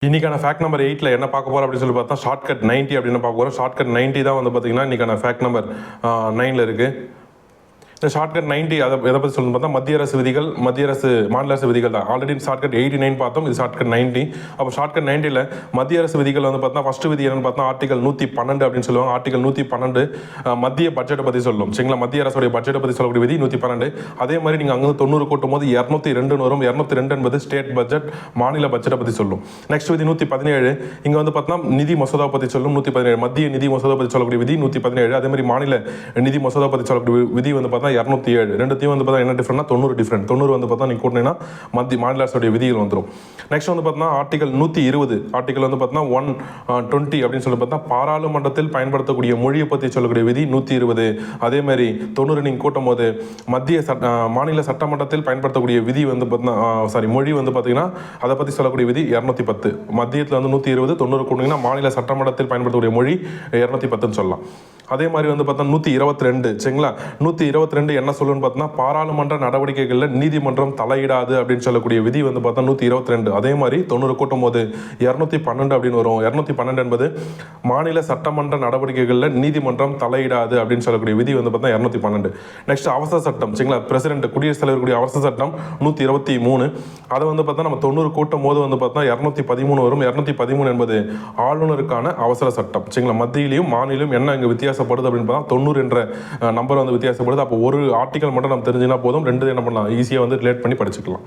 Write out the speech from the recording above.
இன்னைக்கான fact number 8ல் என்ன பார்க்க போகிறோம் அப்படின்னு சொல்லி பார்த்தா ஷார்ட்கட் 90 அப்படின்னு பார்க்க போகிறோம். ஷார்ட்கட் 90 தான் வந்து பார்த்தீங்கன்னா இன்னைக்கான ஃபேக்ட் நம்பர் 9ல் இருக்குது. இந்த ஷார்ட்கட் 90 அதை எதை பற்றி சொல்லணும் பார்த்தா மத்திய அரசு விதிகள், மத்திய அரசு மாநில அரசு விதிகள் தான். ஆல்ரெடி ஷார்ட்கட் 89 பார்த்தோம், இது ஷார்ட்கட் 90. அப்போ ஷார்ட்கட் 90ல் மத்திய அரசு விதிகள் வந்து பார்த்தா ஃபர்ஸ்ட் விதி என்னன்னு பார்த்தா ஆர்டிகல் 112 அப்படின்னு சொல்லுவாங்க. ஆர்டிகல் 112 மத்திய பட்ஜெட்டை பற்றி சொல்லும். சரிங்களா, மத்திய அரசுடைய பட்ஜெட்டை பற்றி சொல்லக்கூடிய விதி 112. அதே மாதிரி நீங்கள் அங்கே 90 கூட்டும் போது 202 வரும். 202 என்பது ஸ்டேட் பட்ஜெட், மாநில பட்ஜெட்டை பற்றி சொல்லும். நெக்ஸ்ட் விதி 117, இங்கே வந்து பார்த்தோம்னா நிதி மசோதா பற்றி சொல்லும். 117 மத்திய நிதி மசோதா பற்றி சொல்லக்கூடிய விதி 117. அதே மாதிரி மாநில நிதி மசோதா பற்றி சொல்லக்கூடிய விதி வந்து பார்த்தா 207. ரெண்டுத்தையும் வந்து பார்த்தா என்ன டிஃபரெண்ட்னா 90 டிஃபரெண்ட். 90 வந்து பார்த்தா நீங்கள் கூட்டினீங்கன்னா மத்திய மாநில அரசுடைய விதிகள் வந்துடும். நெக்ஸ்ட் வந்து பார்த்தா ஆர்டிகல் 120, ஆர்டிகல் வந்து பார்த்தா 120 அப்படின்னு சொல்லி பார்த்தா பாராளுமன்றத்தில் பயன்படுத்தக்கூடிய மொழியை பற்றி சொல்லக்கூடிய விதி 120. அதே மாதிரி 90 நீங்கள் கூட்டும் போது மத்திய மாநில சட்டமன்றத்தில் பயன்படுத்தக்கூடிய விதி வந்து பார்த்தா மொழி வந்து பார்த்தீங்கன்னா அதை பற்றி சொல்லக்கூடிய விதி 210. மத்தியத்தில் வந்து 120, 90 கூட்டிங்கன்னா மாநில சட்டமன்றத்தில் பயன்படுத்தக்கூடிய மொழி 210ன்னு சொல்லலாம். அதே மாதிரி வந்து பார்த்தா 122, சரிங்களா, 122 என்ன சொல்லுன்னு பார்த்தோம்னா பாராளுமன்ற நடவடிக்கைகளில் நீதிமன்றம் தலையிடாது அப்படின்னு சொல்லக்கூடிய விதி வந்து பார்த்தா 122. அதே மாதிரி 90 கூட்டும் போது 212 அப்படின்னு வரும். 212 என்பது மாநில சட்டமன்ற நடவடிக்கைகளில் நீதிமன்றம் தலையிடாது அப்படின்னு சொல்லக்கூடிய விதி வந்து பார்த்தா 212. நெக்ஸ்ட் அவசர சட்டம், சரிங்களா, பிரசிடென்ட் குடியரசுத் தலைவருடைய அவசர சட்டம் 123. அதை வந்து பார்த்தா நம்ம 90 கூட்டும் போது வந்து பார்த்தா 213 வரும். 213 என்பது ஆளுநருக்கான அவசர சட்டம். சரிங்களா, மத்தியிலையும் மாநிலம் என்ன இங்கே வித்தியாசப்படுது அப்படின்னு பார்த்தா 90 என்ற நம்பர் வந்து வித்தியாசப்படுது. அப்போ ஒரு ஆர்டிகல் மட்டும் நம்ம தெரிஞ்சுனா போதும், ரெண்டு என்ன பண்ணலாம் ஈஸியாக வந்து ரிலேட் பண்ணி படிச்சுக்கலாம்.